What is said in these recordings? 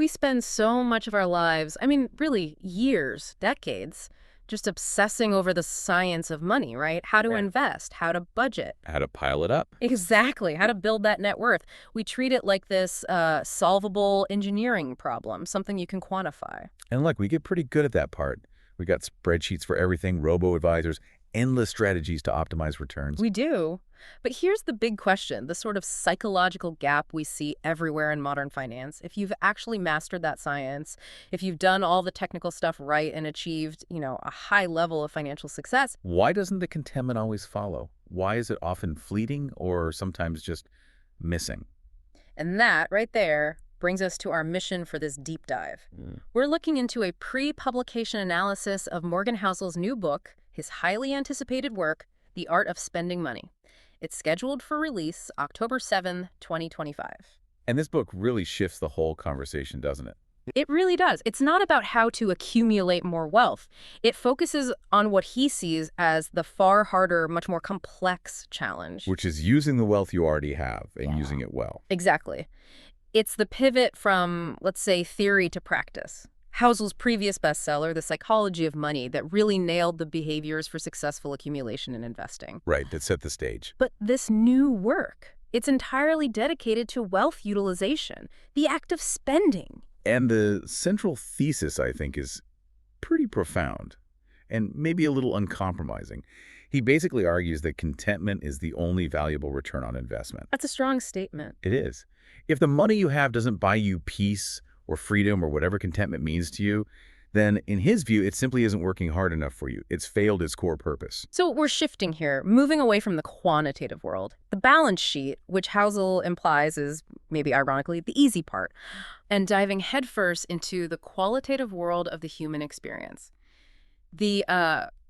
we spend so much of our lives, I mean, really years, decades, just obsessing over the science of money, right? How to Right. invest, how to budget. How to pile it up. Exactly, how to build that net worth. We treat it like this solvable engineering problem, something you can quantify. And look, we get pretty good at that part. We got spreadsheets for everything, robo-advisors, endless strategies to optimize returns. We do. But here's the big question, the sort of psychological gap we see everywhere in modern finance. If you've actually mastered that science, if you've done all the technical stuff right and achieved, a high level of financial success. Why doesn't the contentment always follow? Why is it often fleeting or sometimes just missing? And that right there brings us to our mission for this deep dive. We're looking into a pre-publication analysis of Morgan Housel's new book, his highly anticipated work, The Art of Spending Money. It's scheduled for release October 7, 2025. And this book really shifts the whole conversation, doesn't it? It really does. It's not about how to accumulate more wealth. It focuses on what he sees as the far harder, much more complex challenge. Which is using the wealth you already have and using it well. Exactly. It's the pivot from, let's say, theory to practice. Housel's previous bestseller, The Psychology of Money, that really nailed the behaviors for successful accumulation and investing. Right, that set the stage. But this new work, it's entirely dedicated to wealth utilization, the act of spending. And the central thesis, I think, is pretty profound and maybe a little uncompromising. He basically argues that contentment is the only valuable return on investment. That's a strong statement. It is. If the money you have doesn't buy you peace or freedom or whatever contentment means to you, then in his view, it simply isn't working hard enough for you. It's failed its core purpose. So we're shifting here, moving away from the quantitative world. The balance sheet, which Housel implies is, maybe ironically, the easy part, and diving headfirst into the qualitative world of the human experience. The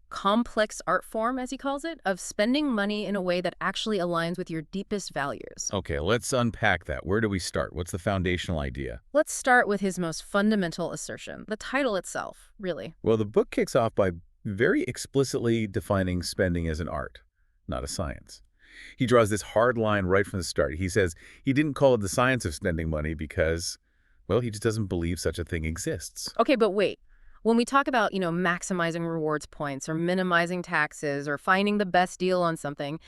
complex art form, as he calls it, of spending money in a way that actually aligns with your deepest values. Okay, let's unpack that. Where do we start? What's the foundational idea? Let's start with his most fundamental assertion, the title itself, really. Well, the book kicks off by very explicitly defining spending as an art, not a science. He draws this hard line right from the start. He says he didn't call it the science of spending money because, well, he just doesn't believe such a thing exists. Okay, but wait. When we talk about, maximizing rewards points or minimizing taxes or finding the best deal on something,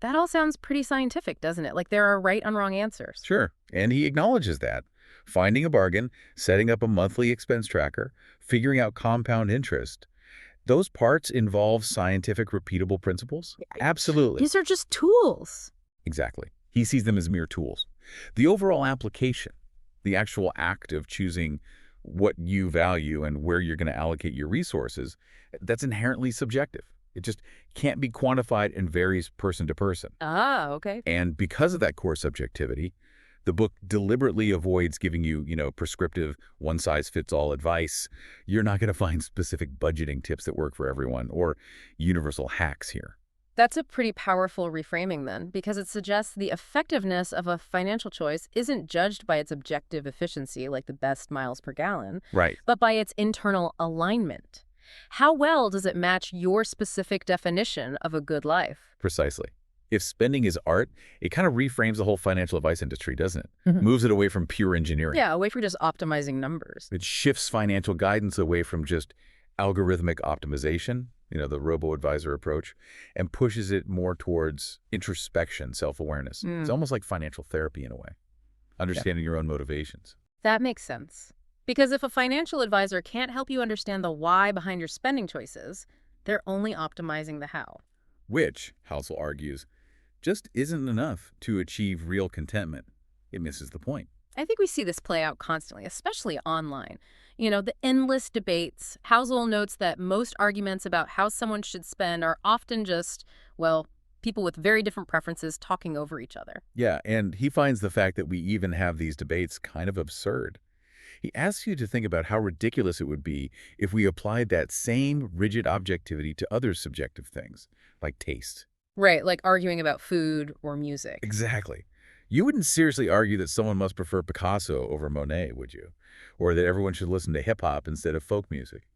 that all sounds pretty scientific, doesn't it? Like there are right and wrong answers. Sure, and he acknowledges that. Finding a bargain, setting up a monthly expense tracker, figuring out compound interest, those parts involve scientific repeatable principles? Absolutely. These are just tools. Exactly. He sees them as mere tools. The overall application, the actual act of choosing what you value and where you're going to allocate your resources, that's inherently subjective. It just can't be quantified and varies person to person. Ah, okay. And because of that core subjectivity, the book deliberately avoids giving you, prescriptive one-size-fits-all advice. You're not going to find specific budgeting tips that work for everyone or universal hacks here. That's a pretty powerful reframing then, because it suggests the effectiveness of a financial choice isn't judged by its objective efficiency, like the best miles per gallon, Right. but by its internal alignment. How well does it match your specific definition of a good life? Precisely. If spending is art, it kind of reframes the whole financial advice industry, doesn't it? Mhm. Moves it away from pure engineering. Yeah, away from just optimizing numbers. It shifts financial guidance away from just algorithmic optimization, the robo-advisor approach, and pushes it more towards introspection, self-awareness. It's almost like financial therapy in a way, understanding your own motivations. That makes sense. Because if a financial advisor can't help you understand the why behind your spending choices, they're only optimizing the how. Which, Housel argues, just isn't enough to achieve real contentment. It misses the point. I think we see this play out constantly, especially online. The endless debates. Housel notes that most arguments about how someone should spend are often just, people with very different preferences talking over each other. Yeah, and he finds the fact that we even have these debates kind of absurd. He asks you to think about how ridiculous it would be if we applied that same rigid objectivity to other subjective things, like taste. Right, like arguing about food or music. Exactly. You wouldn't seriously argue that someone must prefer Picasso over Monet, would you? Or that everyone should listen to hip-hop instead of folk music.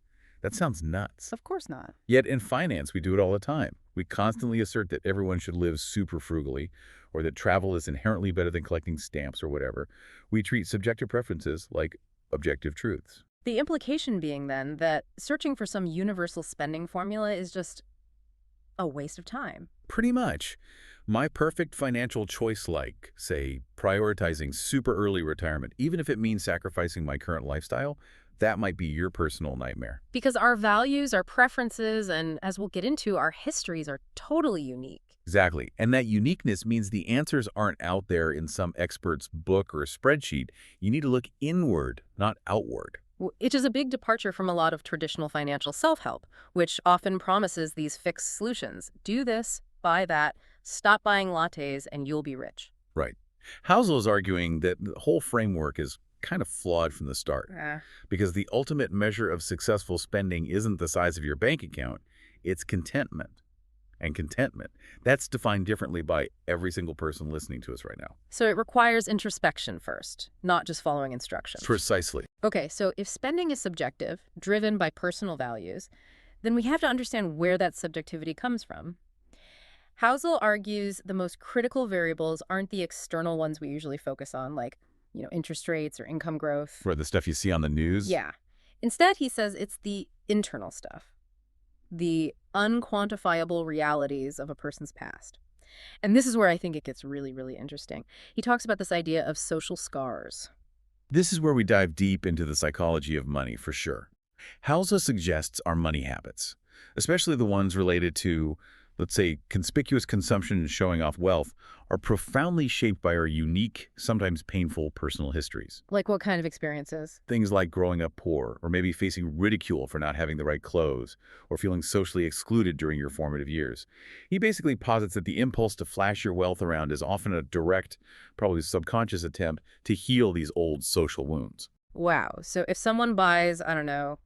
That sounds nuts. Of course not. Yet in finance, we do it all the time. We constantly assert that everyone should live super frugally, or that travel is inherently better than collecting stamps or whatever. We treat subjective preferences like objective truths. The implication being then that searching for some universal spending formula is just a waste of time. Pretty much. My perfect financial choice, like, say, prioritizing super early retirement, even if it means sacrificing my current lifestyle, that might be your personal nightmare. Because our values, our preferences, and as we'll get into, our histories are totally unique. Exactly. And that uniqueness means the answers aren't out there in some expert's book or spreadsheet. You need to look inward, not outward. Which is a big departure from a lot of traditional financial self-help, which often promises these fixed solutions. Do this, buy that, stop buying lattes, and you'll be rich. Right. Housel is arguing that the whole framework is kind of flawed from the start. Because the ultimate measure of successful spending isn't the size of your bank account, it's contentment. And contentment, that's defined differently by every single person listening to us right now. So it requires introspection first, not just following instructions. Precisely. Okay, so if spending is subjective, driven by personal values, then we have to understand where that subjectivity comes from. Housel argues the most critical variables aren't the external ones we usually focus on, like, interest rates or income growth. For the stuff you see on the news? Yeah. Instead, he says it's the internal stuff. The unquantifiable realities of a person's past. And this is where I think it gets really, really interesting. He talks about this idea of social scars. This is where we dive deep into the psychology of money, for sure. Housel suggests our money habits, especially the ones related to, let's say, conspicuous consumption and showing off wealth, are profoundly shaped by our unique, sometimes painful personal histories. Like what kind of experiences? Things like growing up poor, or maybe facing ridicule for not having the right clothes, or feeling socially excluded during your formative years. He basically posits that the impulse to flash your wealth around is often a direct, probably subconscious attempt to heal these old social wounds. Wow. So if someone buys, I don't know,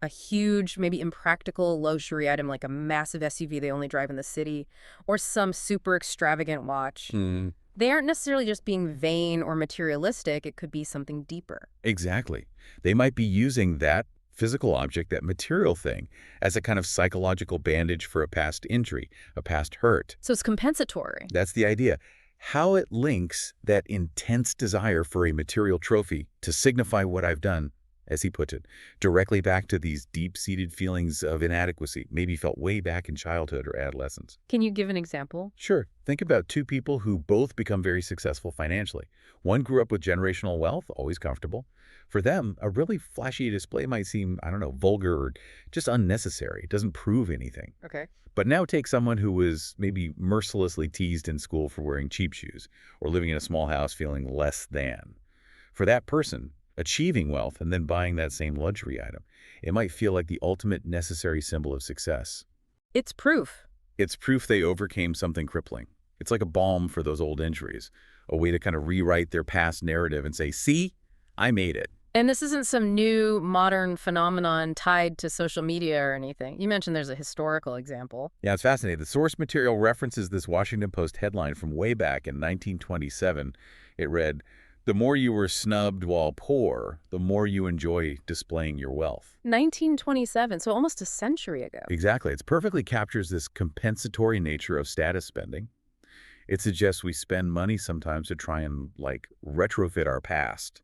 a huge, maybe impractical luxury item like a massive SUV they only drive in the city, or some super extravagant watch, they aren't necessarily just being vain or materialistic. It could be something deeper. Exactly. They might be using that physical object, that material thing, as a kind of psychological bandage for a past injury, a past hurt. So it's compensatory. That's the idea. How it links that intense desire for a material trophy to signify what I've done, as he puts it, directly back to these deep-seated feelings of inadequacy, maybe felt way back in childhood or adolescence. Can you give an example? Sure. Think about two people who both become very successful financially. One grew up with generational wealth, always comfortable. For them, a really flashy display might seem, I don't know, vulgar or just unnecessary. It doesn't prove anything. Okay. But now take someone who was maybe mercilessly teased in school for wearing cheap shoes or living in a small house feeling less than. For that person, achieving wealth and then buying that same luxury item, it might feel like the ultimate necessary symbol of success. It's proof. It's proof they overcame something crippling. It's like a balm for those old injuries, a way to kind of rewrite their past narrative and say, see, I made it. And this isn't some new modern phenomenon tied to social media or anything. You mentioned there's a historical example. Yeah, it's fascinating. The source material references this Washington Post headline from way back in 1927. It read, "The more you were snubbed while poor, the more you enjoy displaying your wealth." 1927, so almost a century ago. Exactly. It perfectly captures this compensatory nature of status spending. It suggests we spend money sometimes to try and, like, retrofit our past,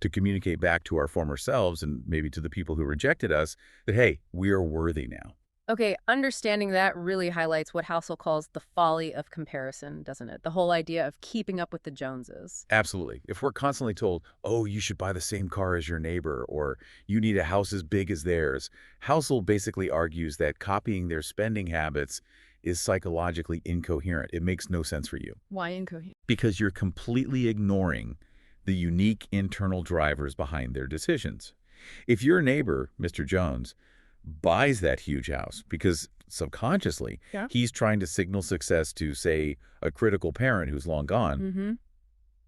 to communicate back to our former selves and maybe to the people who rejected us that, hey, we are worthy now. Okay, understanding that really highlights what Housel calls the folly of comparison, doesn't it? The whole idea of keeping up with the Joneses. Absolutely. If we're constantly told, oh, you should buy the same car as your neighbor, or you need a house as big as theirs, Housel basically argues that copying their spending habits is psychologically incoherent. It makes no sense for you. Why incoherent? Because you're completely ignoring the unique internal drivers behind their decisions. If your neighbor, Mr. Jones, buys that huge house because subconsciously he's trying to signal success to, say, a critical parent who's long gone,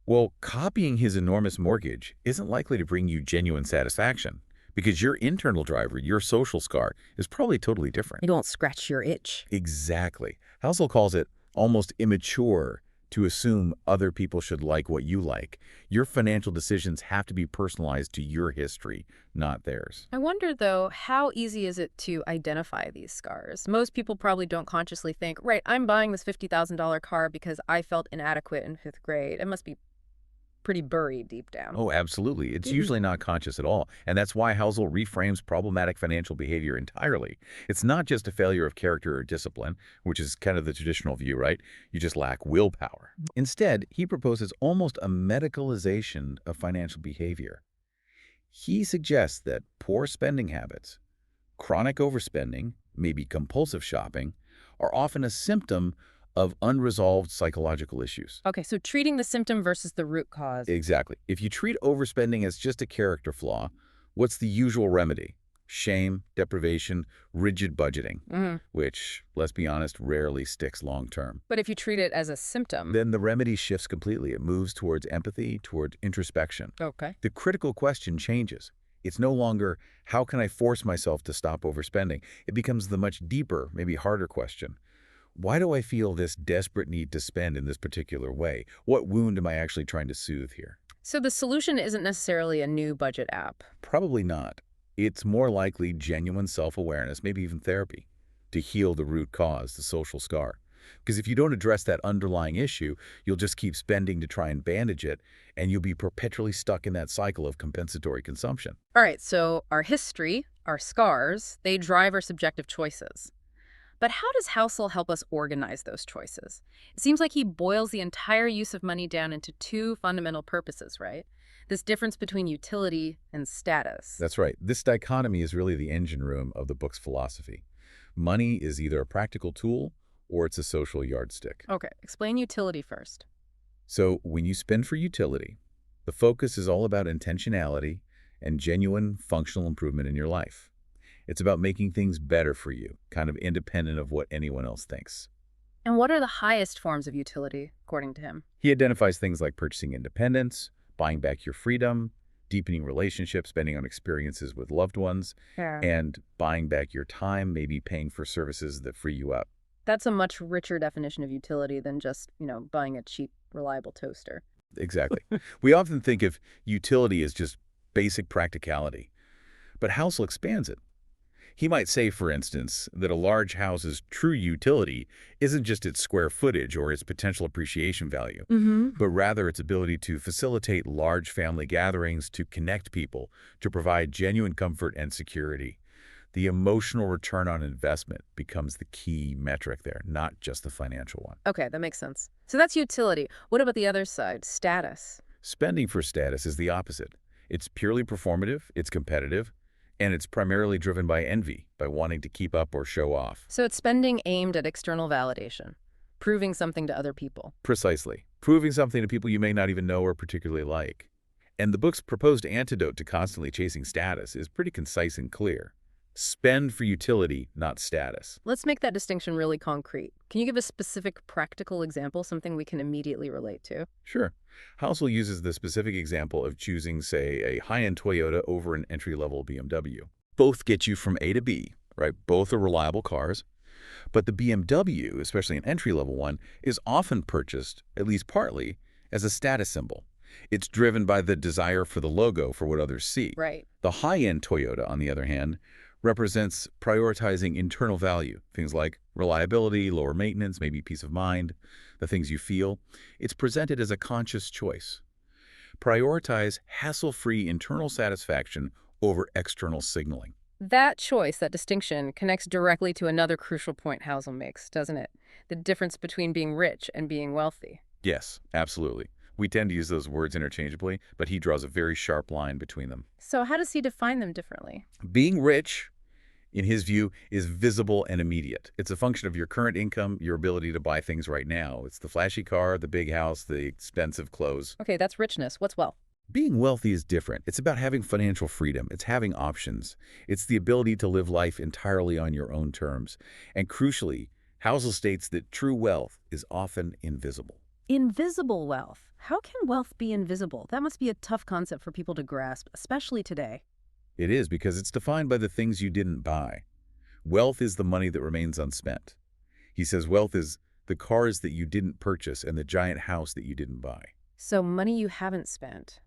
well, copying his enormous mortgage isn't likely to bring you genuine satisfaction because your internal driver, your social scar, is probably totally different. It won't scratch your itch. Exactly. Housel calls it almost immature to assume other people should like what you like. Your financial decisions have to be personalized to your history, not theirs. I wonder, though, how easy is it to identify these scars? Most people probably don't consciously think, right, I'm buying this $50,000 car because I felt inadequate in 5th grade. It must be pretty buried deep down. Oh, absolutely. It's usually not conscious at all. And that's why Housel reframes problematic financial behavior entirely. It's not just a failure of character or discipline, which is kind of the traditional view, right? You just lack willpower. Instead, he proposes almost a medicalization of financial behavior. He suggests that poor spending habits, chronic overspending, maybe compulsive shopping, are often a symptom of unresolved psychological issues. Okay, so treating the symptom versus the root cause. Exactly. If you treat overspending as just a character flaw, what's the usual remedy? Shame, deprivation, rigid budgeting, which, let's be honest, rarely sticks long term. But if you treat it as a symptom... Then the remedy shifts completely. It moves towards empathy, toward introspection. Okay. The critical question changes. It's no longer, how can I force myself to stop overspending? It becomes the much deeper, maybe harder question. Why do I feel this desperate need to spend in this particular way? What wound am I actually trying to soothe here? So the solution isn't necessarily a new budget app. Probably not. It's more likely genuine self-awareness, maybe even therapy, to heal the root cause, the social scar. Because if you don't address that underlying issue, you'll just keep spending to try and bandage it, and you'll be perpetually stuck in that cycle of compensatory consumption. All right, so our history, our scars, they drive our subjective choices. But how does Housel help us organize those choices? It seems like he boils the entire use of money down into two fundamental purposes, right? This difference between utility and status. That's right. This dichotomy is really the engine room of the book's philosophy. Money is either a practical tool or it's a social yardstick. Okay, explain utility first. So when you spend for utility, the focus is all about intentionality and genuine functional improvement in your life. It's about making things better for you, kind of independent of what anyone else thinks. And what are the highest forms of utility, according to him? He identifies things like purchasing independence, buying back your freedom, deepening relationships, spending on experiences with loved ones, and buying back your time, maybe paying for services that free you up. That's a much richer definition of utility than just, buying a cheap, reliable toaster. Exactly. We often think of utility as just basic practicality, but Housel expands it. He might say, for instance, that a large house's true utility isn't just its square footage or its potential appreciation value, but rather its ability to facilitate large family gatherings, to connect people, to provide genuine comfort and security. The emotional return on investment becomes the key metric there, not just the financial one. Okay, that makes sense. So that's utility. What about the other side, status? Spending for status is the opposite. It's purely performative, it's competitive, and it's primarily driven by envy, by wanting to keep up or show off. So it's spending aimed at external validation, proving something to other people. Precisely. Proving something to people you may not even know or particularly like. And the book's proposed antidote to constantly chasing status is pretty concise and clear. Spend for utility, not status. Let's make that distinction really concrete. Can you give a specific practical example, something we can immediately relate to? Sure. Housel uses the specific example of choosing, say, a high-end Toyota over an entry-level BMW. Both get you from A to B, right? Both are reliable cars. But the BMW, especially an entry-level one, is often purchased, at least partly, as a status symbol. It's driven by the desire for the logo, for what others see. Right. The high-end Toyota, on the other hand, represents prioritizing internal value, things like reliability, lower maintenance, maybe peace of mind, the things you feel. It's presented as a conscious choice. Prioritize hassle-free internal satisfaction over external signaling. That choice, that distinction, connects directly to another crucial point Housel makes, doesn't it? The difference between being rich and being wealthy. Yes, absolutely. We tend to use those words interchangeably, but he draws a very sharp line between them. So how does he define them differently? Being rich, in his view, is visible and immediate. It's a function of your current income, your ability to buy things right now. It's the flashy car, the big house, the expensive clothes. Okay, that's richness. What's wealth? Being wealthy is different. It's about having financial freedom. It's having options. It's the ability to live life entirely on your own terms. And crucially, Housel states that true wealth is often invisible. Invisible wealth. How can wealth be invisible? That must be a tough concept for people to grasp, especially today. It is, because it's defined by the things you didn't buy. Wealth is the money that remains unspent. He says wealth is the cars that you didn't purchase and the giant house that you didn't buy. So money you haven't spent.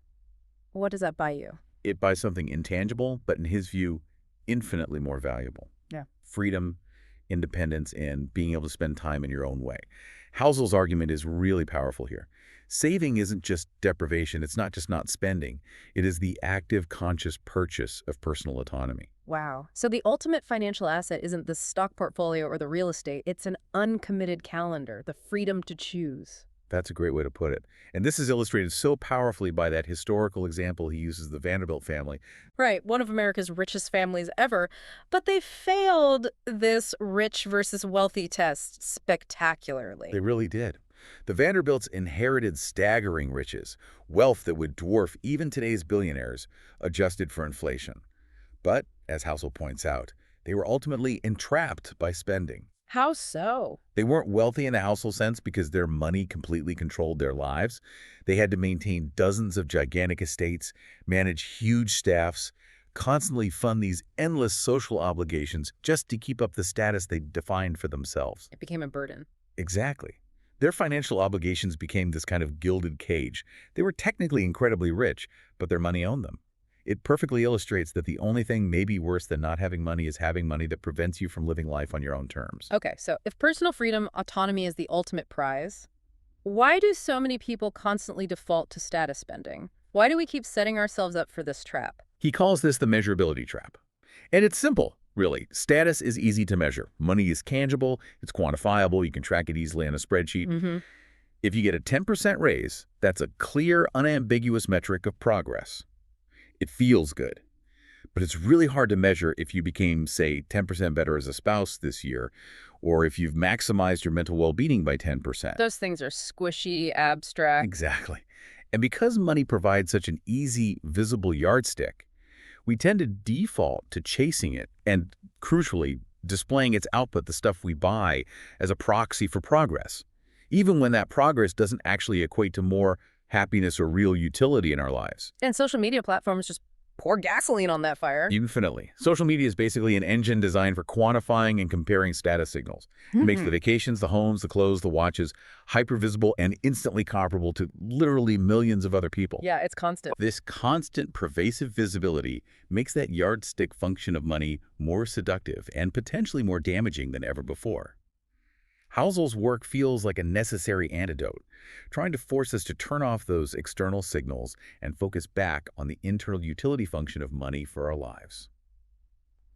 What does that buy you? It buys something intangible, but in his view, infinitely more valuable. Yeah. Freedom, independence, and being able to spend time in your own way. Housel's argument is really powerful here. Saving isn't just deprivation. It's not just not spending. It is the active, conscious purchase of personal autonomy. Wow. So the ultimate financial asset isn't the stock portfolio or the real estate. It's an uncommitted calendar, the freedom to choose. That's a great way to put it. And this is illustrated so powerfully by that historical example he uses, the Vanderbilt family. Right, one of America's richest families ever, but they failed this rich versus wealthy test spectacularly. They really did. The Vanderbilts inherited staggering riches, wealth that would dwarf even today's billionaires, adjusted for inflation. But, as Housel points out, they were ultimately entrapped by spending. How so? They weren't wealthy in the Housel sense because their money completely controlled their lives. They had to maintain dozens of gigantic estates, manage huge staffs, constantly fund these endless social obligations just to keep up the status they defined for themselves. It became a burden. Exactly. Their financial obligations became this kind of gilded cage. They were technically incredibly rich, but their money owned them. It perfectly illustrates that the only thing maybe worse than not having money is having money that prevents you from living life on your own terms. Okay, so if personal freedom, autonomy is the ultimate prize, why do so many people constantly default to status spending? Why do we keep setting ourselves up for this trap? He calls this the measurability trap. And it's simple, really. Status is easy to measure. Money is tangible, it's quantifiable, you can track it easily on a spreadsheet. If you get a 10% raise, that's a clear, unambiguous metric of progress. It feels good. But it's really hard to measure if you became, say, 10% better as a spouse this year, or if you've maximized your mental well-being by 10%. Those things are squishy, abstract. Exactly. And because money provides such an easy, visible yardstick, we tend to default to chasing it and, crucially, displaying its output, the stuff we buy, as a proxy for progress, even when that progress doesn't actually equate to more happiness or real utility in our lives. And social media platforms just pour gasoline on that fire. Infinitely. Social media is basically an engine designed for quantifying and comparing status signals. It makes the vacations, the homes, the clothes, the watches hyper-visible and instantly comparable to literally millions of other people. Yeah, it's constant. This constant, pervasive visibility makes that yardstick function of money more seductive and potentially more damaging than ever before. Housel's work feels like a necessary antidote, trying to force us to turn off those external signals and focus back on the internal utility function of money for our lives.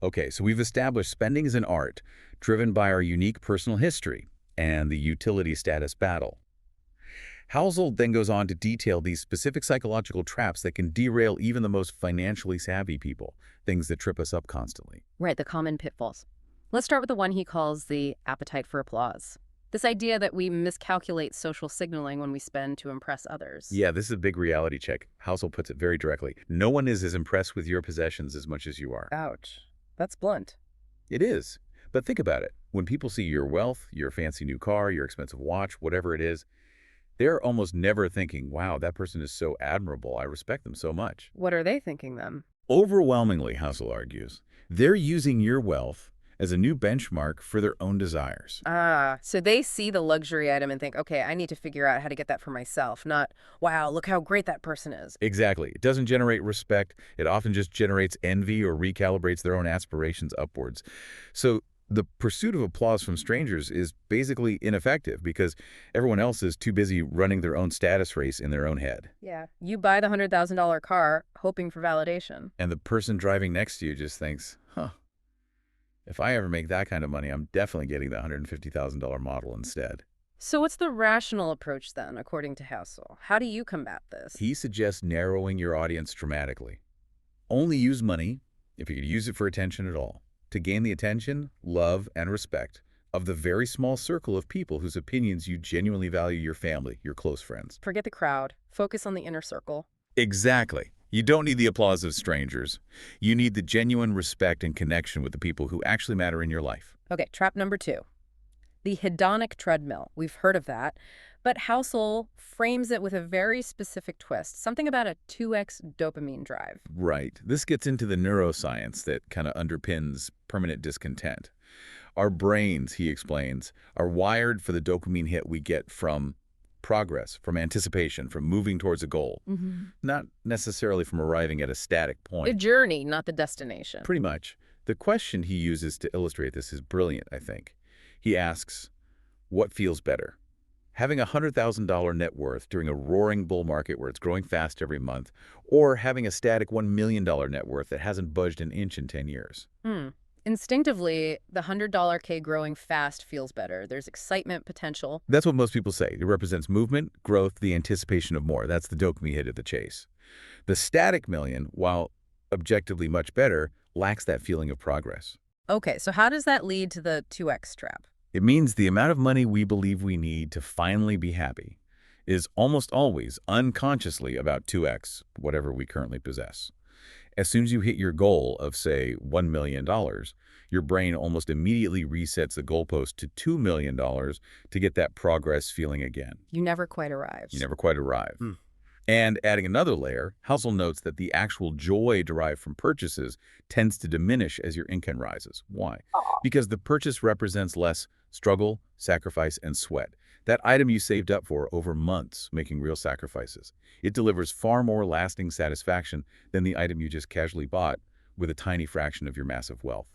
Okay, so we've established spending is an art driven by our unique personal history and the utility status battle. Housel then goes on to detail these specific psychological traps that can derail even the most financially savvy people, things that trip us up constantly. Right, the common pitfalls. Let's start with the one he calls the appetite for applause. This idea that we miscalculate social signaling when we spend to impress others. Yeah, this is a big reality check. Housel puts it very directly. No one is as impressed with your possessions as much as you are. Ouch. That's blunt. It is. But think about it. When people see your wealth, your fancy new car, your expensive watch, whatever it is, they're almost never thinking, wow, that person is so admirable. I respect them so much. What are they thinking then? Overwhelmingly, Housel argues, they're using your wealth as a new benchmark for their own desires. So they see the luxury item and think, okay, I need to figure out how to get that for myself, not, wow, look how great that person is. Exactly. It doesn't generate respect. It often just generates envy or recalibrates their own aspirations upwards. So the pursuit of applause from strangers is basically ineffective because everyone else is too busy running their own status race in their own head. Yeah, you buy the $100,000 car hoping for validation. And the person driving next to you just thinks, huh, if I ever make that kind of money, I'm definitely getting the $150,000 model instead. So what's the rational approach then, according to Housel? How do you combat this? He suggests narrowing your audience dramatically. Only use money, if you could use it for attention at all, to gain the attention, love, and respect of the very small circle of people whose opinions you genuinely value, your family, your close friends. Forget the crowd. Focus on the inner circle. Exactly. You don't need the applause of strangers. You need the genuine respect and connection with the people who actually matter in your life. Okay, trap number 2. The hedonic treadmill. We've heard of that. But Housel frames it with a very specific twist, something about a 2x dopamine drive. Right. This gets into the neuroscience that kind of underpins permanent discontent. Our brains, he explains, are wired for the dopamine hit we get from progress, from anticipation, from moving towards a goal, not necessarily from arriving at a static point. The journey, not the destination. Pretty much. The question he uses to illustrate this is brilliant, I think. He asks, what feels better, Having a $100,000 net worth during a roaring bull market where it's growing fast every month, or having a static $1 million net worth that hasn't budged an inch in 10 years. Instinctively, the $100K growing fast feels better. There's excitement potential. That's what most people say. It represents movement, growth, the anticipation of more. That's the dopamine hit of the chase. The static million, while objectively much better, lacks that feeling of progress. Okay, so how does that lead to the 2x trap? It means the amount of money we believe we need to finally be happy is almost always unconsciously about 2x whatever we currently possess. As soon as you hit your goal of, say, $1 million, your brain almost immediately resets the goalpost to $2 million to get that progress feeling again. You never quite arrive. You never quite arrive. And adding another layer, Housel notes that the actual joy derived from purchases tends to diminish as your income rises. Why? Because the purchase represents less struggle, sacrifice, and sweat. That item you saved up for over months, making real sacrifices. It delivers far more lasting satisfaction than the item you just casually bought with a tiny fraction of your massive wealth.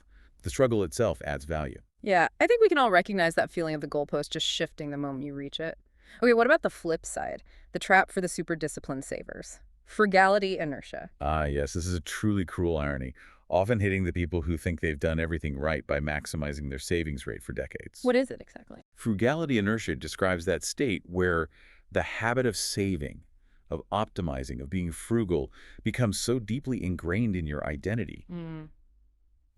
The struggle itself adds value. Yeah, I think we can all recognize that feeling of the goalpost just shifting the moment you reach it. Okay, what about the flip side? The trap for the super disciplined savers. Frugality inertia. Yes, this is a truly cruel irony, often hitting the people who think they've done everything right by maximizing their savings rate for decades. What is it exactly? Frugality inertia describes that state where the habit of saving, of optimizing, of being frugal becomes so deeply ingrained in your identity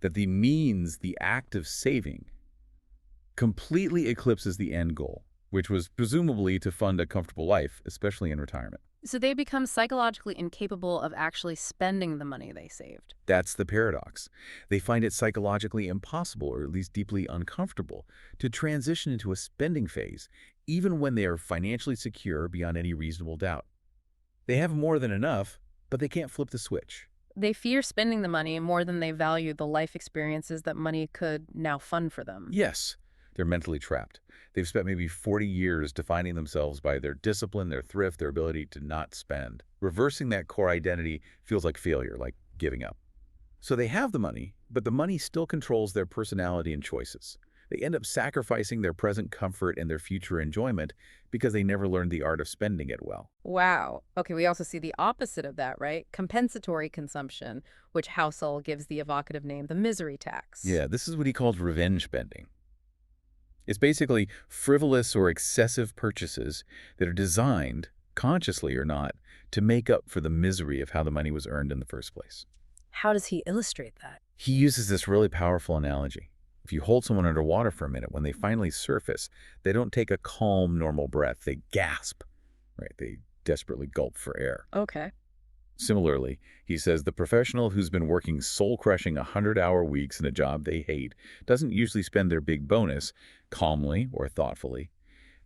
that the means, the act of saving, completely eclipses the end goal, which was presumably to fund a comfortable life, especially in retirement. So they become psychologically incapable of actually spending the money they saved. That's the paradox. They find it psychologically impossible, or at least deeply uncomfortable, to transition into a spending phase, even when they are financially secure beyond any reasonable doubt. They have more than enough, but they can't flip the switch. They fear spending the money more than they value the life experiences that money could now fund for them. Yes, they're mentally trapped. They've spent maybe 40 years defining themselves by their discipline, their thrift, their ability to not spend. Reversing that core identity feels like failure, like giving up. So they have the money, but the money still controls their personality and choices. They end up sacrificing their present comfort and their future enjoyment because they never learned the art of spending it well. Wow. Okay, we also see the opposite of that, right? Compensatory consumption, which Housel gives the evocative name the misery tax. Yeah, this is what he calls revenge spending. It's basically frivolous or excessive purchases that are designed, consciously or not, to make up for the misery of how the money was earned in the first place. How does he illustrate that? He uses this really powerful analogy. If you hold someone underwater for a minute, when they finally surface, they don't take a calm, normal breath. They gasp, right? They desperately gulp for air. Okay. Similarly, he says the professional who's been working soul-crushing 100-hour weeks in a job they hate doesn't usually spend their big bonus calmly or thoughtfully.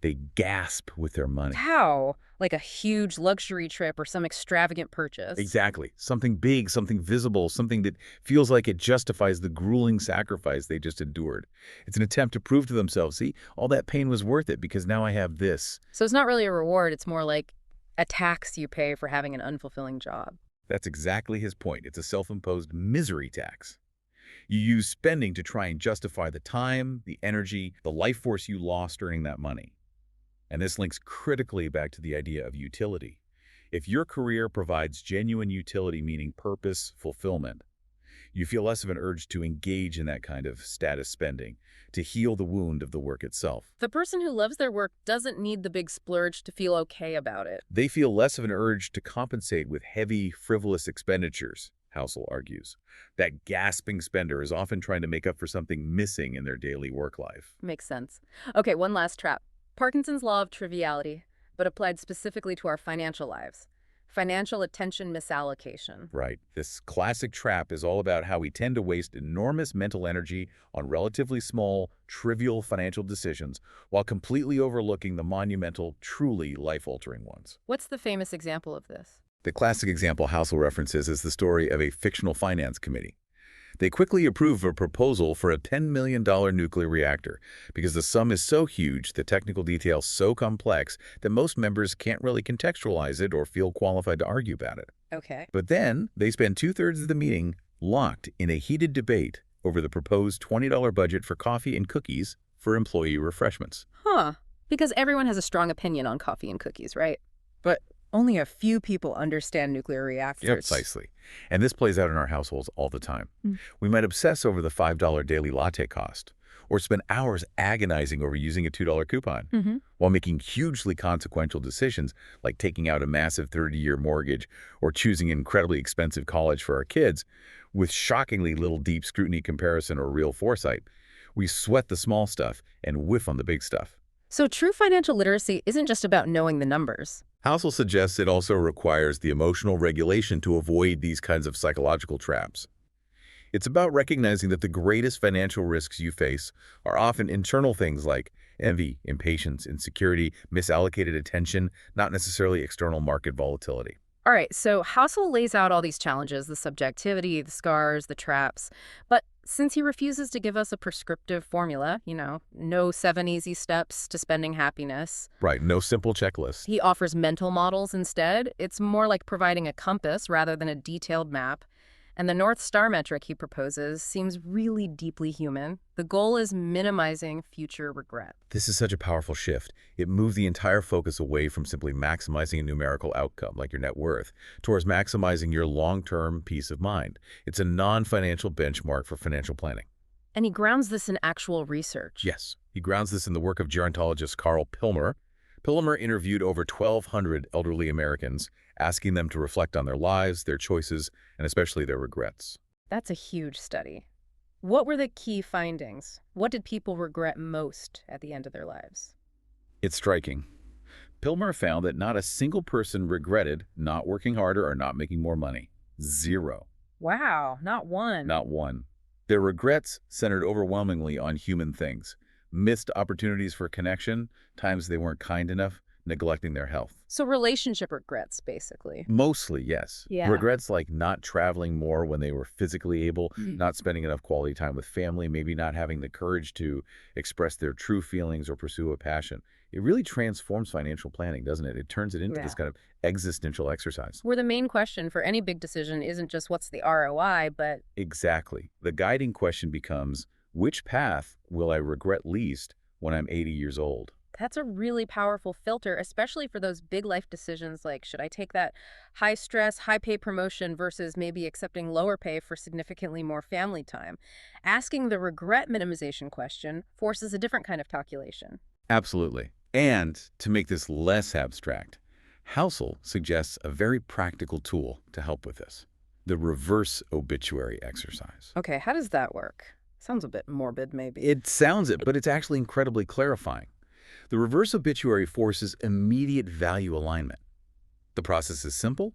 They gasp with their money. How? Like a huge luxury trip or some extravagant purchase? Exactly. Something big, something visible, something that feels like it justifies the grueling sacrifice they just endured. It's an attempt to prove to themselves, see, all that pain was worth it because now I have this. So it's not really a reward, it's more like a tax you pay for having an unfulfilling job. That's exactly his point. It's a self-imposed misery tax. You use spending to try and justify the time, the energy, the life force you lost earning that money. And this links critically back to the idea of utility. If your career provides genuine utility, meaning purpose, fulfillment, you feel less of an urge to engage in that kind of status spending, to heal the wound of the work itself. The person who loves their work doesn't need the big splurge to feel okay about it. They feel less of an urge to compensate with heavy, frivolous expenditures, Housel argues. That gasping spender is often trying to make up for something missing in their daily work life. Makes sense. Okay, one last trap. Parkinson's law of triviality, but applied specifically to our financial lives. Financial attention misallocation. Right. This classic trap is all about how we tend to waste enormous mental energy on relatively small, trivial financial decisions while completely overlooking the monumental, truly life-altering ones. What's the famous example of this? The classic example Housel references is the story of a fictional finance committee. They quickly approve a proposal for a $10 million nuclear reactor because the sum is so huge, the technical details so complex, that most members can't really contextualize it or feel qualified to argue about it. Okay. But then they spend 2/3 of the meeting locked in a heated debate over the proposed $20 budget for coffee and cookies for employee refreshments. Huh. Because everyone has a strong opinion on coffee and cookies, right? But only a few people understand nuclear reactors. Yep, precisely. And this plays out in our households all the time. Mm. We might obsess over the $5 daily latte cost, or spend hours agonizing over using a $2 coupon, while making hugely consequential decisions like taking out a massive 30-year mortgage or choosing an incredibly expensive college for our kids with shockingly little deep scrutiny, comparison, or real foresight. We sweat the small stuff and whiff on the big stuff. So true financial literacy isn't just about knowing the numbers. Housel suggests it also requires the emotional regulation to avoid these kinds of psychological traps. It's about recognizing that the greatest financial risks you face are often internal things like envy, impatience, insecurity, misallocated attention, not necessarily external market volatility. All right, so Housel lays out all these challenges, the subjectivity, the scars, the traps. But since he refuses to give us a prescriptive formula, no 7 easy steps to spending happiness. Right, no simple checklist. He offers mental models instead. It's more like providing a compass rather than a detailed map. And the North Star metric he proposes seems really deeply human. The goal is minimizing future regret. This is such a powerful shift. It moves the entire focus away from simply maximizing a numerical outcome, like your net worth, towards maximizing your long-term peace of mind. It's a non-financial benchmark for financial planning. And he grounds this in actual research. Yes, he grounds this in the work of gerontologist Carl Pilmer. Pilmer interviewed over 1,200 elderly Americans, asking them to reflect on their lives, their choices, and especially their regrets. That's a huge study. What were the key findings? What did people regret most at the end of their lives? It's striking. Pilmer found that not a single person regretted not working harder or not making more money. 0. Wow, not one. Not one. Their regrets centered overwhelmingly on human things. Missed opportunities for connection, times they weren't kind enough, neglecting their health. So relationship regrets, basically. Mostly, yes. Yeah. Regrets like not traveling more when they were physically able, not spending enough quality time with family, maybe not having the courage to express their true feelings or pursue a passion. It really transforms financial planning, doesn't it? It turns it into this kind of existential exercise. Where the main question for any big decision isn't just what's the ROI, but... Exactly. The guiding question becomes, which path will I regret least when I'm 80 years old? That's a really powerful filter, especially for those big life decisions like, should I take that high-stress, high-pay promotion versus maybe accepting lower pay for significantly more family time? Asking the regret minimization question forces a different kind of calculation. Absolutely. And to make this less abstract, Housel suggests a very practical tool to help with this, the reverse obituary exercise. Okay, how does that work? Sounds a bit morbid, maybe. It sounds it, but it's actually incredibly clarifying. The reverse obituary forces immediate value alignment. The process is simple.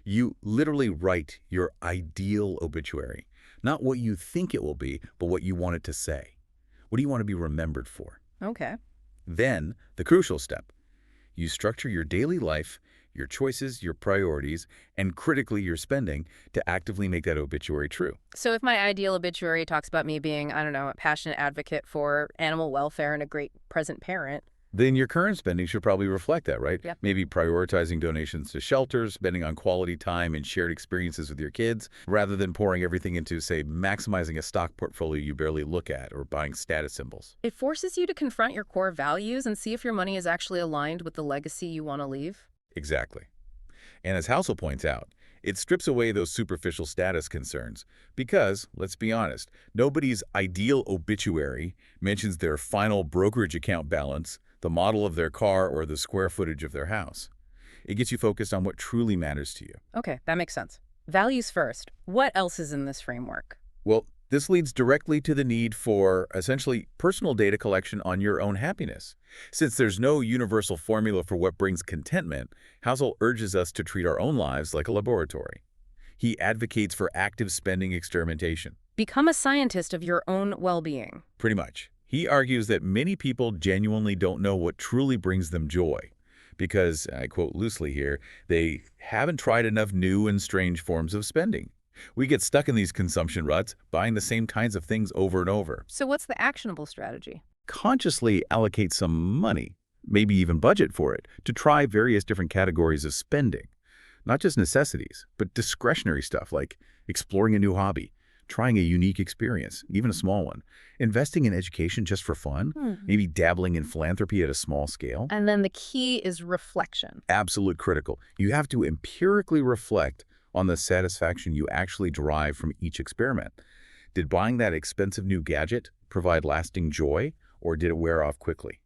You literally write your ideal obituary, not what you think it will be, but what you want it to say. What do you want to be remembered for? Okay. Then, the crucial step. You structure your daily life, your choices, your priorities, and critically your spending to actively make that obituary true. So if my ideal obituary talks about me being, a passionate advocate for animal welfare and a great present parent, then your current spending should probably reflect that, right? Yep. Maybe prioritizing donations to shelters, spending on quality time and shared experiences with your kids, rather than pouring everything into, say, maximizing a stock portfolio you barely look at or buying status symbols. it forces you to confront your core values and see if your money is actually aligned with the legacy you want to leave. Exactly. And as Housel points out, it strips away those superficial status concerns because, let's be honest, nobody's ideal obituary mentions their final brokerage account balance, the model of their car, or the square footage of their house. It gets you focused on what truly matters to you. Okay, that makes sense. Values first. What else is in this framework? Well, this leads directly to the need for, essentially, personal data collection on your own happiness. Since there's no universal formula for what brings contentment, Housel urges us to treat our own lives like a laboratory. He advocates for active spending experimentation. Become a scientist of your own well-being. Pretty much. He argues that many people genuinely don't know what truly brings them joy because, I quote loosely here, they haven't tried enough new and strange forms of spending. We get stuck in these consumption ruts, buying the same kinds of things over and over. So what's the actionable strategy? Consciously allocate some money, maybe even budget for it, to try various different categories of spending. Not just necessities, but discretionary stuff like exploring a new hobby, trying a unique experience, even a small one, investing in education just for fun, maybe dabbling in philanthropy at a small scale. And then the key is reflection. Absolute critical. You have to empirically reflect on the satisfaction you actually derive from each experiment. Did buying that expensive new gadget provide lasting joy, or did it wear off quickly?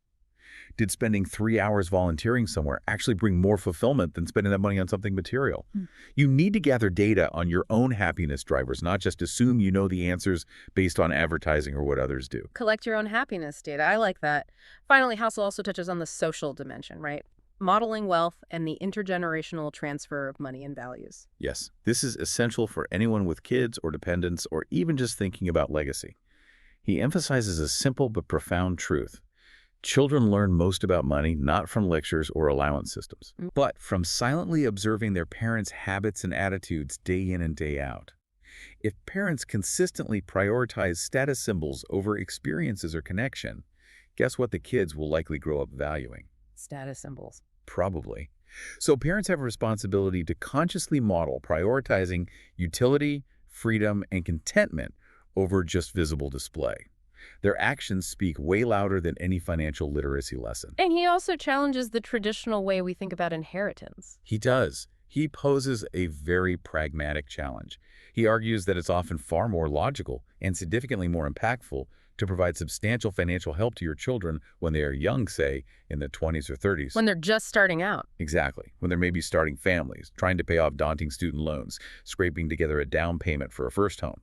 Did spending 3 hours volunteering somewhere actually bring more fulfillment than spending that money on something material? You need to gather data on your own happiness drivers, not just assume you know the answers based on advertising or what others do. Collect your own happiness data. I like that. Finally, Housel also touches on the social dimension, right? Modeling wealth and the intergenerational transfer of money and values. Yes, this is essential for anyone with kids or dependents or even just thinking about legacy. He emphasizes a simple but profound truth. Children learn most about money not from lectures or allowance systems, but from silently observing their parents' habits and attitudes day in and day out. If parents consistently prioritize status symbols over experiences or connection, guess what the kids will likely grow up valuing? Status symbols. Probably. So parents have a responsibility to consciously model prioritizing utility, freedom, and contentment over just visible display. Their actions speak way louder than any financial literacy lesson. And he also challenges the traditional way we think about inheritance. He does. He poses a very pragmatic challenge. He argues that it's often far more logical and significantly more impactful to provide substantial financial help to your children when they are young, say, in their 20s or 30s. When they're just starting out. Exactly. When they're maybe starting families, trying to pay off daunting student loans, scraping together a down payment for a first home.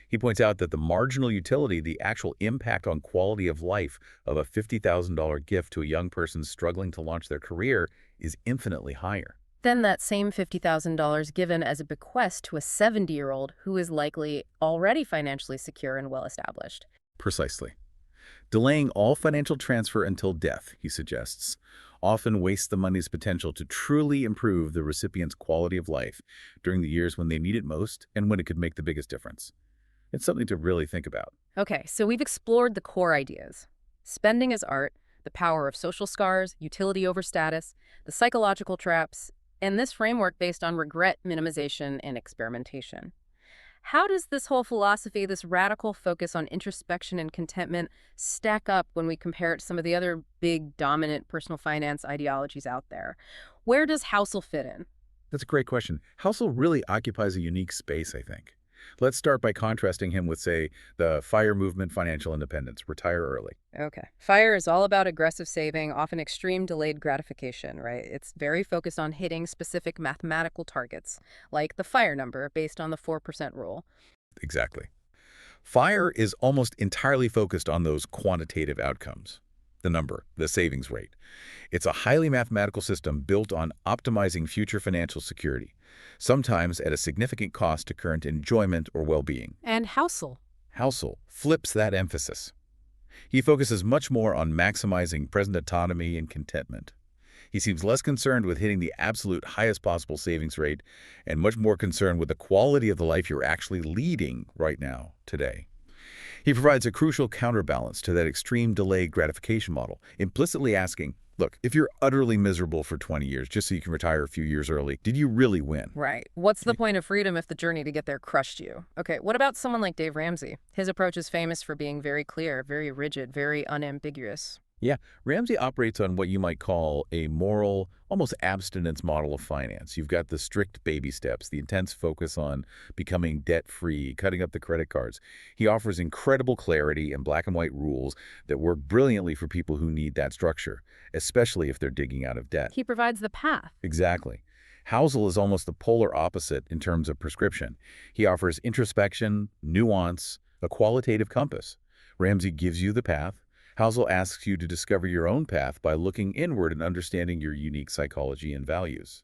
He points out that the marginal utility, the actual impact on quality of life of a $50,000 gift to a young person struggling to launch their career is infinitely higher. Then that same $50,000 given as a bequest to a 70-year-old who is likely already financially secure and well-established. Precisely. Delaying all financial transfer until death, he suggests, often wastes the money's potential to truly improve the recipient's quality of life during the years when they need it most and when it could make the biggest difference. It's something to really think about. Okay, so we've explored the core ideas. Spending as art, the power of social scars, utility over status, the psychological traps, and this framework based on regret, minimization, and experimentation. How does this whole philosophy, this radical focus on introspection and contentment, stack up when we compare it to some of the other big, dominant personal finance ideologies out there? Where does Housel fit in? That's a great question. Housel really occupies a unique space, I think. Let's start by contrasting him with, say, the FIRE movement, financial independence, retire early. Okay. FIRE is all about aggressive saving, often extreme delayed gratification, right? It's very focused on hitting specific mathematical targets, like the FIRE number based on the 4% rule. Exactly. FIRE is almost entirely focused on those quantitative outcomes. The number, the savings rate. It's a highly mathematical system built on optimizing future financial security, sometimes at a significant cost to current enjoyment or well-being. And Housel flips that emphasis. He focuses much more on maximizing present autonomy and contentment. He seems less concerned with hitting the absolute highest possible savings rate and much more concerned with the quality of the life you're actually leading right now, today. He provides a crucial counterbalance to that extreme delayed gratification model, implicitly asking, look, if you're utterly miserable for 20 years just so you can retire a few years early, did you really win? Right. What's the point of freedom if the journey to get there crushed you? Okay, what about someone like Dave Ramsey? His approach is famous for being very clear, very rigid, very unambiguous. Yeah, Ramsey operates on what you might call a moral, almost abstinence model of finance. You've got the strict baby steps, the intense focus on becoming debt-free, cutting up the credit cards. He offers incredible clarity and black and white rules that work brilliantly for people who need that structure, especially if they're digging out of debt. He provides the path. Exactly. Housel is almost the polar opposite in terms of prescription. He offers introspection, nuance, a qualitative compass. Ramsey gives you the path. Housel asks you to discover your own path by looking inward and understanding your unique psychology and values.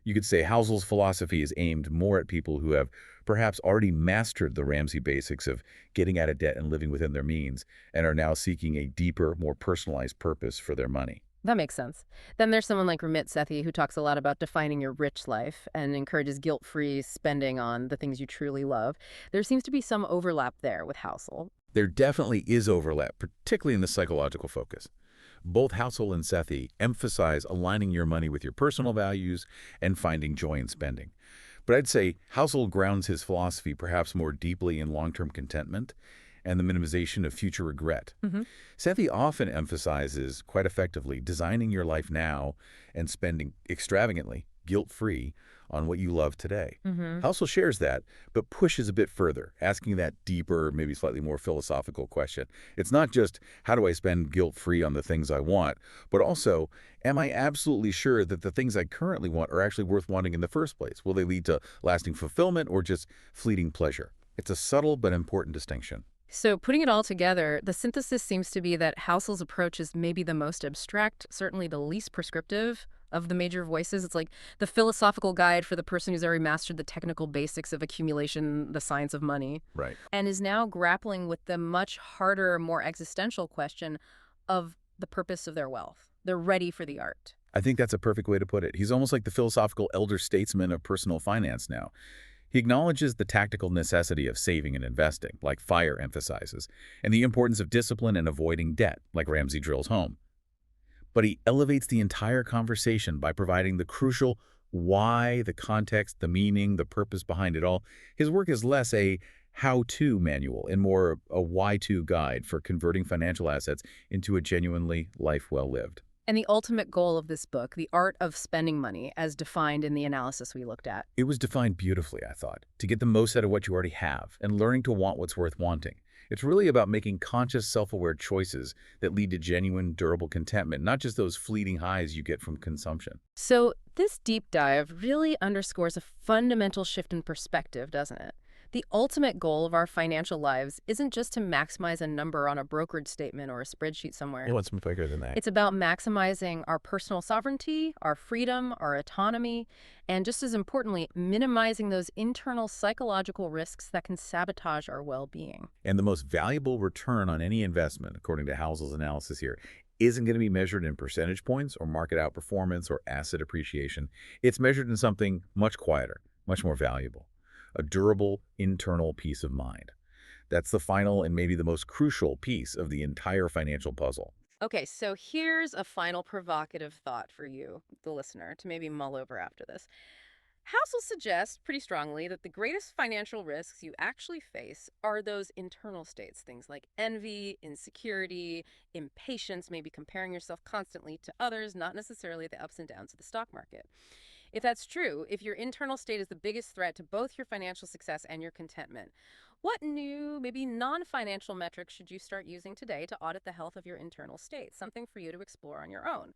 You could say Housel's philosophy is aimed more at people who have perhaps already mastered the Ramsey basics of getting out of debt and living within their means and are now seeking a deeper, more personalized purpose for their money. That makes sense. Then there's someone like Ramit Sethi who talks a lot about defining your rich life and encourages guilt-free spending on the things you truly love. There seems to be some overlap there with Housel. There definitely is overlap, particularly in the psychological focus. Both Housel and Sethi emphasize aligning your money with your personal values and finding joy in spending. But I'd say Housel grounds his philosophy perhaps more deeply in long-term contentment and the minimization of future regret. Sethi often emphasizes, quite effectively, designing your life now and spending extravagantly, guilt-free, on what you love today. Housel shares that, but pushes a bit further, asking that deeper, maybe slightly more philosophical question. It's not just, how do I spend guilt-free on the things I want, but also, am I absolutely sure that the things I currently want are actually worth wanting in the first place? Will they lead to lasting fulfillment or just fleeting pleasure? It's a subtle but important distinction. So putting it all together, the synthesis seems to be that Housel's approach is maybe the most abstract, certainly the least prescriptive of the major voices. It's like the philosophical guide for the person who's already mastered the technical basics of accumulation, the science of money. Right. And is now grappling with the much harder, more existential question of the purpose of their wealth. They're ready for the art. I think that's a perfect way to put it. He's almost like the philosophical elder statesman of personal finance now. He acknowledges the tactical necessity of saving and investing, like FIRE emphasizes, and the importance of discipline and avoiding debt, like Ramsey drills home. But he elevates the entire conversation by providing the crucial why, the context, the meaning, the purpose behind it all. His work is less a how-to manual and more a why-to guide for converting financial assets into a genuinely life well lived. And the ultimate goal of this book, the art of spending money, as defined in the analysis we looked at. It was defined beautifully, I thought, to get the most out of what you already have and learning to want what's worth wanting. It's really about making conscious, self-aware choices that lead to genuine, durable contentment, not just those fleeting highs you get from consumption. So this deep dive really underscores a fundamental shift in perspective, doesn't it? The ultimate goal of our financial lives isn't just to maximize a number on a brokerage statement or a spreadsheet somewhere. It wants something bigger than that. It's about maximizing our personal sovereignty, our freedom, our autonomy, and just as importantly, minimizing those internal psychological risks that can sabotage our well-being. And the most valuable return on any investment, according to Housel's analysis here, isn't going to be measured in percentage points or market outperformance or asset appreciation. It's measured in something much quieter, much more valuable. A durable internal peace of mind. That's the final and maybe the most crucial piece of the entire financial puzzle. Okay, so here's a final provocative thought for you, the listener, to maybe mull over after this. Housel suggests pretty strongly that the greatest financial risks you actually face are those internal states, things like envy, insecurity, impatience, maybe comparing yourself constantly to others, not necessarily the ups and downs of the stock market. If that's true, if your internal state is the biggest threat to both your financial success and your contentment, what new, maybe non-financial metrics should you start using today to audit the health of your internal state? Something for you to explore on your own.